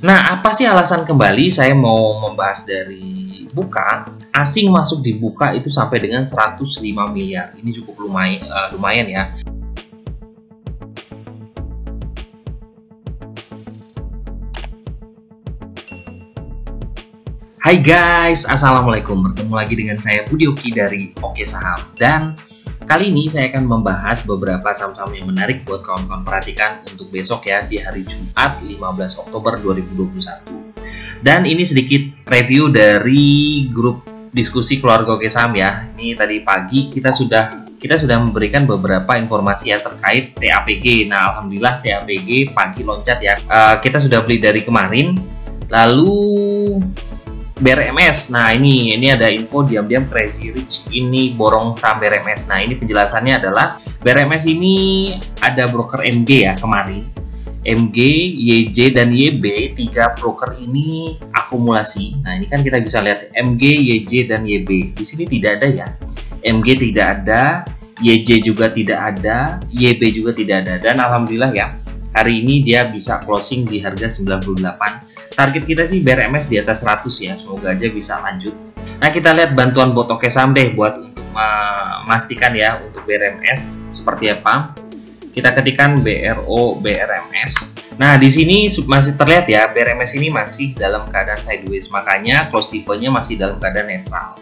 Nah, apa sih alasan kembali saya mau membahas dari Buka? Asing masuk di Buka itu sampai dengan 105 miliar. Ini cukup lumayan ya. Hai guys, Assalamualaikum. Bertemu lagi dengan saya Budi Oki dari Oke Saham. Dan kali ini saya akan membahas beberapa saham-saham yang menarik buat kawan-kawan perhatikan untuk besok ya, di hari Jumat 15 Oktober 2021. Dan ini sedikit review dari grup diskusi keluarga Oke Saham ya. Ini tadi pagi kita sudah memberikan beberapa informasi ya terkait TAPG. Nah, alhamdulillah TAPG pagi loncat ya. Kita sudah beli dari kemarin. Lalu BRMS, nah ini ada info diam-diam Crazy Rich ini borong saham BRMS. Nah ini penjelasannya adalah BRMS ini ada broker MG ya kemarin, MG, YJ dan YB, 3 broker ini akumulasi. Nah ini kan kita bisa lihat MG, YJ dan YB. Di sini tidak ada ya, MG tidak ada, YJ juga tidak ada, YB juga tidak ada. Dan alhamdulillah ya, hari ini dia bisa closing di harga 98. Target kita sih BRMS di atas 100 ya, semoga aja bisa lanjut. Nah kita lihat bantuan buat Oke Saham deh buat untuk memastikan ya untuk BRMS seperti apa. Kita ketikkan BRO BRMS. Nah di sini masih terlihat ya BRMS ini masih dalam keadaan sideways, makanya close tipenya masih dalam keadaan netral.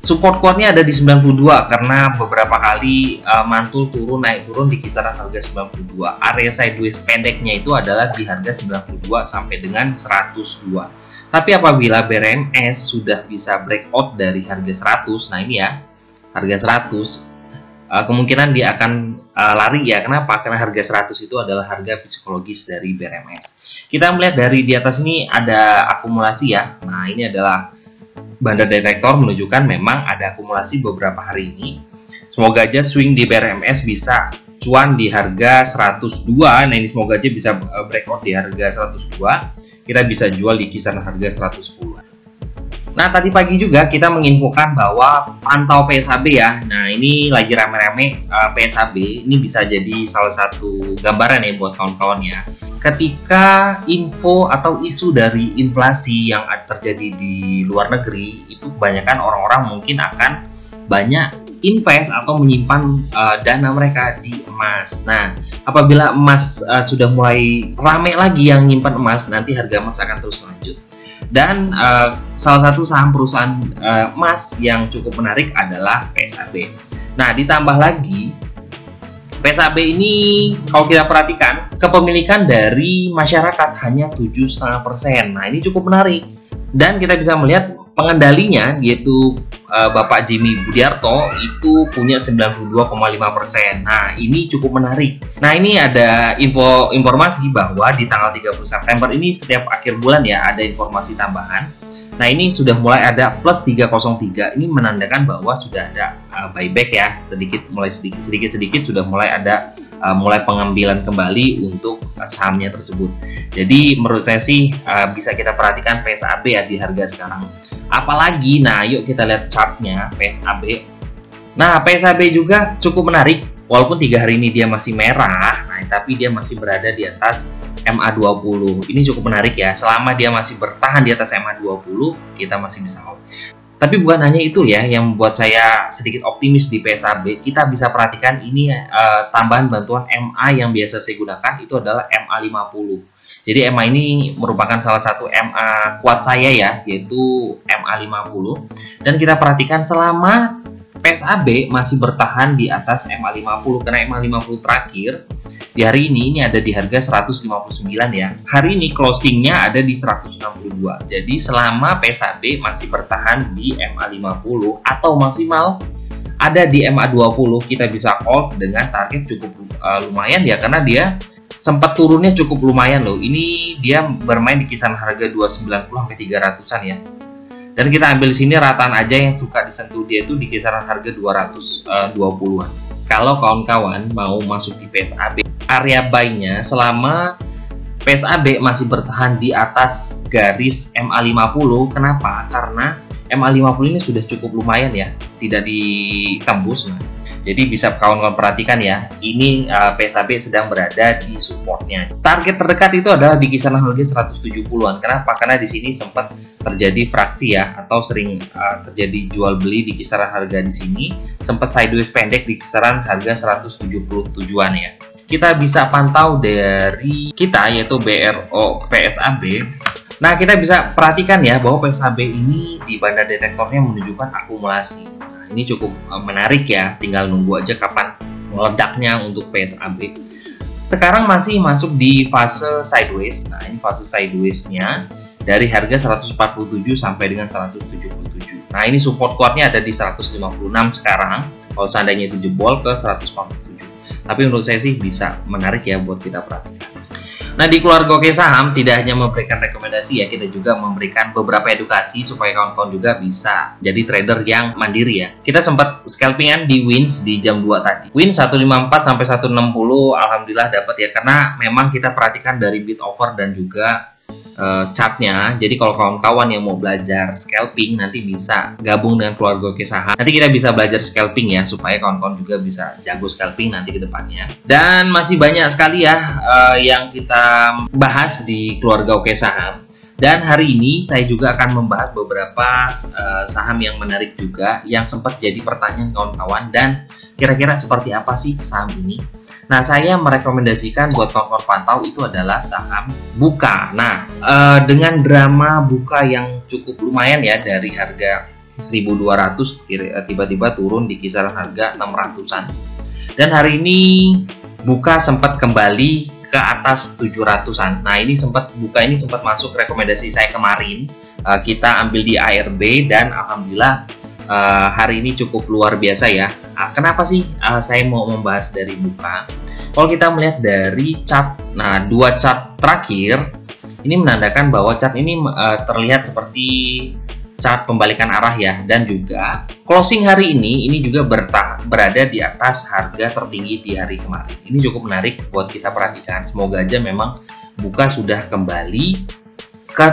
Support kuatnya ada di 92 karena beberapa kali mantul turun naik turun di kisaran harga 92. Area sideways pendeknya itu adalah di harga 92 sampai dengan 102. Tapi apabila BRMS sudah bisa breakout dari harga 100, nah ini ya harga 100, kemungkinan dia akan lari ya. Kenapa? Karena harga 100 itu adalah harga psikologis dari BRMS. Kita melihat dari di atas ini ada akumulasi ya. Nah ini adalah Bandar Detektor menunjukkan memang ada akumulasi beberapa hari ini. Semoga aja swing di BRMS bisa cuan di harga 102. Nah ini semoga aja bisa breakout di harga 102. Kita bisa jual di kisaran harga 110. Nah tadi pagi juga kita menginfokan bahwa pantau PSAB ya. Nah ini lagi rame-rame PSAB. Ini bisa jadi salah satu gambaran ya buat kawan-kawan ya. Ketika info atau isu dari inflasi yang terjadi di luar negeri, itu kebanyakan orang-orang mungkin akan banyak invest atau menyimpan dana mereka di emas. Nah, apabila emas sudah mulai ramai lagi yang nyimpan emas, nanti harga emas akan terus lanjut. Dan salah satu saham perusahaan emas yang cukup menarik adalah PSAB. Nah, ditambah lagi PSAB ini kalau kita perhatikan kepemilikan dari masyarakat hanya 7,5%. Nah ini cukup menarik dan kita bisa melihat pengendalinya yaitu Bapak Jimmy Budiarto itu punya 92,5%. Nah ini cukup menarik. Nah ini ada informasi bahwa di tanggal 30 September ini setiap akhir bulan ya ada informasi tambahan. Nah ini sudah mulai ada plus 303, ini menandakan bahwa sudah ada buyback ya, sedikit sudah mulai ada mulai pengambilan kembali untuk sahamnya tersebut. Jadi menurut saya sih bisa kita perhatikan PSAB ya di harga sekarang. Apalagi, nah yuk kita lihat chartnya PSAB. Nah PSAB juga cukup menarik, walaupun 3 hari ini dia masih merah, nah tapi dia masih berada di atas MA20. Ini cukup menarik ya. Selama dia masih bertahan di atas MA20, kita masih bisa hold. Tapi bukan hanya itu ya yang membuat saya sedikit optimis di PSAB. Kita bisa perhatikan ini tambahan bantuan MA yang biasa saya gunakan itu adalah MA50. Jadi MA ini merupakan salah satu MA kuat saya ya, yaitu MA50. Dan kita perhatikan selama PSAB masih bertahan di atas MA50 karena MA50 terakhir di hari ini ada di harga 159 ya. Hari ini closingnya ada di 162. Jadi selama PSAB masih bertahan di MA50 atau maksimal ada di MA20, kita bisa hold dengan target cukup lumayan ya, karena dia sempat turunnya cukup lumayan loh. Ini dia bermain di kisaran harga 290 sampai 300-an ya. Dan kita ambil sini rataan aja yang suka disentuh dia itu di kisaran harga 220-an. Kalau kawan-kawan mau masuk di PSAB, area buy-nya selama PSAB masih bertahan di atas garis MA50. Kenapa? Karena MA50 ini sudah cukup lumayan ya, tidak ditembus. Nah, Jadi bisa kawan-kawan perhatikan ya, ini PSAB sedang berada di supportnya. Target terdekat itu adalah di kisaran harga 170-an. Kenapa? Karena di sini sempat terjadi fraksi ya, atau sering terjadi jual beli di kisaran harga di sini. Sempat sideways pendek di kisaran harga 177-an ya. Kita bisa pantau dari kita yaitu BRO PSAB. Nah, kita bisa perhatikan ya bahwa PSAB ini di banda detektornya menunjukkan akumulasi. Nah, ini cukup menarik ya, tinggal nunggu aja kapan meledaknya untuk PSAB. Sekarang masih masuk di fase sideways. Nah, ini fase sideways-nya dari harga 147 sampai dengan 177. Nah, ini support kuatnya ada di 156 sekarang. Kalau seandainya itu jebol ke 147. Tapi menurut saya sih bisa menarik ya buat kita perhatikan. Nah, di keluarga Oke Saham tidak hanya memberikan rekomendasi ya, kita juga memberikan beberapa edukasi supaya kawan-kawan juga bisa jadi trader yang mandiri ya. Kita sempat scalpingan di Wins di jam 2 tadi. Wins 154 sampai 160 alhamdulillah dapat ya, karena memang kita perhatikan dari bid offer dan juga chartnya. Jadi kalau kawan-kawan yang mau belajar scalping nanti bisa gabung dengan keluarga Oke Saham. Nanti kita bisa belajar scalping ya, supaya kawan-kawan juga bisa jago scalping nanti ke depannya. Dan masih banyak sekali ya yang kita bahas di keluarga Oke Saham. Dan hari ini saya juga akan membahas beberapa saham yang menarik juga yang sempat jadi pertanyaan kawan-kawan, dan kira-kira seperti apa sih saham ini. Nah, saya merekomendasikan buat kawan-kawan pantau itu adalah saham Buka. Nah, dengan drama Buka yang cukup lumayan ya, dari harga 1.200 tiba-tiba turun di kisaran harga 600-an. Dan hari ini Buka sempat kembali ke atas 700-an. Nah, ini Buka ini sempat masuk rekomendasi saya kemarin. Kita ambil di ARB dan alhamdulillah hari ini cukup luar biasa ya. Kenapa sih saya mau membahas dari Buka? Kalau kita melihat dari chart, nah dua chart terakhir ini menandakan bahwa chart ini terlihat seperti chart pembalikan arah ya, dan juga closing hari ini juga berada di atas harga tertinggi di hari kemarin. Ini cukup menarik buat kita perhatikan. Semoga aja memang Buka sudah kembali ke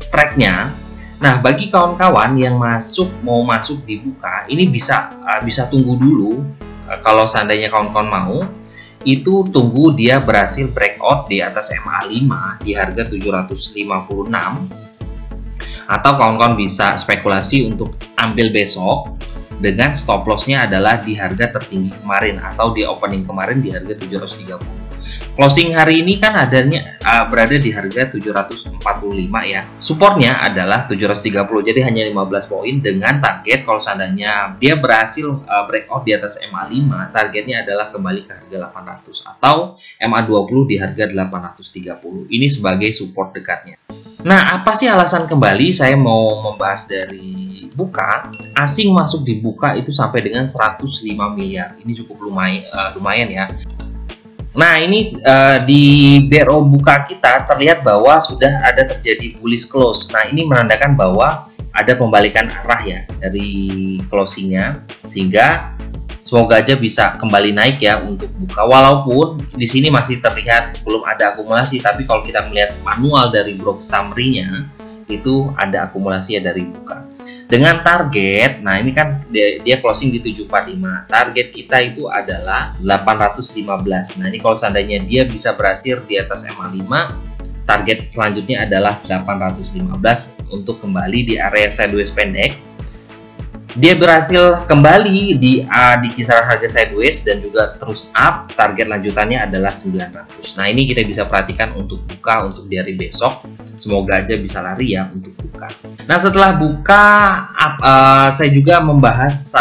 tracknya. Nah, bagi kawan-kawan yang mau masuk di Buka, ini bisa tunggu dulu. Kalau seandainya kawan-kawan mau, itu tunggu dia berhasil breakout di atas MA5 di harga 756, atau kawan-kawan bisa spekulasi untuk ambil besok dengan stop lossnya adalah di harga tertinggi kemarin atau di opening kemarin di harga 730. Closing hari ini kan berada di harga 745 ya. Supportnya adalah 730, jadi hanya 15 poin dengan target kalau seandainya dia berhasil breakout di atas MA5, targetnya adalah kembali ke harga 800 atau MA20 di harga 830. Ini sebagai support dekatnya. Nah, apa sih alasan kembali saya mau membahas dari Buka? Asing masuk di Buka itu sampai dengan 105 miliar. Ini cukup lumayan ya. Nah, ini di BRO Buka kita terlihat bahwa sudah ada terjadi bullish close. Nah, ini menandakan bahwa ada pembalikan arah ya dari closingnya, sehingga semoga aja bisa kembali naik ya untuk Buka. Walaupun di sini masih terlihat belum ada akumulasi, tapi kalau kita melihat manual dari growth summary-nya itu ada akumulasi ya dari Buka. Dengan target, nah ini kan dia closing di 745. Target kita itu adalah 815. Nah, ini kalau seandainya dia bisa berhasil di atas MA5, target selanjutnya adalah 815 untuk kembali di area sideways pendek. Dia berhasil kembali di kisaran harga sideways dan juga terus up. Target lanjutannya adalah 900. Nah, ini kita bisa perhatikan untuk Buka untuk di hari besok. Semoga aja bisa lari ya untuk Buka. Nah, setelah Buka saya juga membahas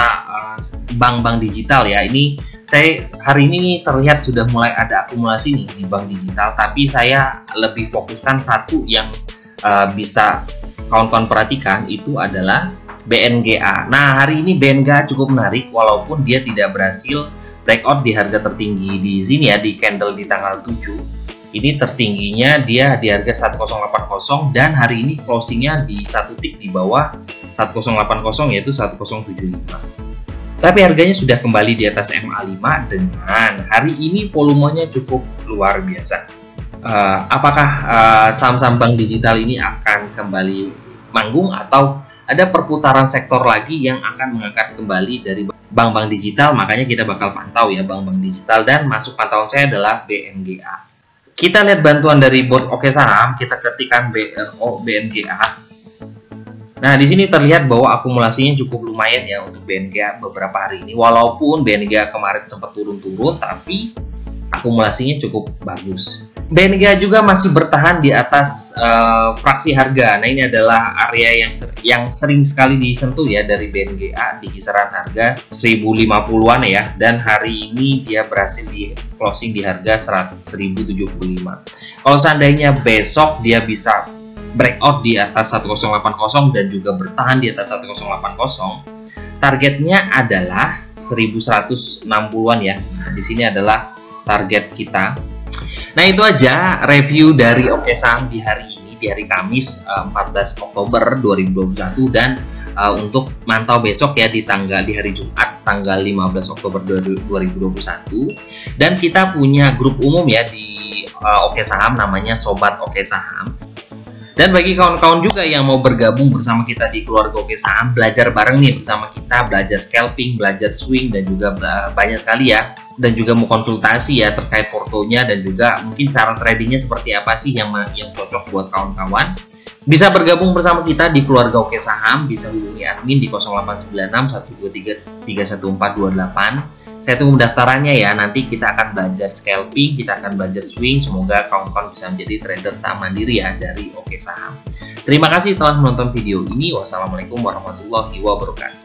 bank-bank digital ya. Ini saya hari ini terlihat sudah mulai ada akumulasi nih di bank digital, tapi saya lebih fokuskan satu yang bisa kawan-kawan perhatikan, itu adalah BNGA. Nah, hari ini BNGA cukup menarik walaupun dia tidak berhasil breakout di harga tertinggi di sini ya, di candle di tanggal 7. Ini tertingginya dia di harga 1080 dan hari ini closingnya di satu tick di bawah 1080 yaitu 1075. Tapi harganya sudah kembali di atas MA5 dengan hari ini volumenya cukup luar biasa. Apakah saham-saham bank digital ini akan kembali manggung atau ada perputaran sektor lagi yang akan mengangkat kembali dari bank-bank digital, makanya kita bakal pantau ya bank-bank digital, dan masuk pantauan saya adalah BNGA. Kita lihat bantuan dari bot Oke Saham, kita ketikkan BNGA. Nah, di sini terlihat bahwa akumulasinya cukup lumayan ya untuk BNGA beberapa hari ini. Walaupun BNGA kemarin sempat turun-turun, tapi akumulasinya cukup bagus. BNGA juga masih bertahan di atas fraksi harga. Nah, ini adalah area yang sering sekali disentuh ya dari BNGA di kisaran harga 1050-an ya. Dan hari ini dia berhasil di closing di harga 1075. Kalau seandainya besok dia bisa breakout di atas 1080 dan juga bertahan di atas 1080, targetnya adalah 1160-an ya. Nah, di sini adalah target kita. Nah, itu aja review dari Oke Saham di hari ini, di hari Kamis 14 Oktober 2021, dan untuk mantau besok ya di hari Jumat tanggal 15 Oktober 2021. Dan kita punya grup umum ya di Oke Saham, namanya Sobat Oke Saham. Dan bagi kawan-kawan juga yang mau bergabung bersama kita di keluarga Oke Saham, belajar bareng nih bersama kita, belajar scalping, belajar swing, dan juga banyak sekali ya. Dan juga mau konsultasi ya terkait portonya, dan juga mungkin cara tradingnya seperti apa sih yang cocok buat kawan-kawan. Bisa bergabung bersama kita di keluarga Oke Saham, bisa hubungi admin di 0896 123 31428. Saya tunggu pendaftarannya ya. Nanti kita akan belajar scalping, kita akan belajar swing. Semoga kawan-kawan bisa menjadi trader saham mandiri ya dari Oke Saham. Terima kasih telah menonton video ini. Wassalamualaikum warahmatullahi wabarakatuh.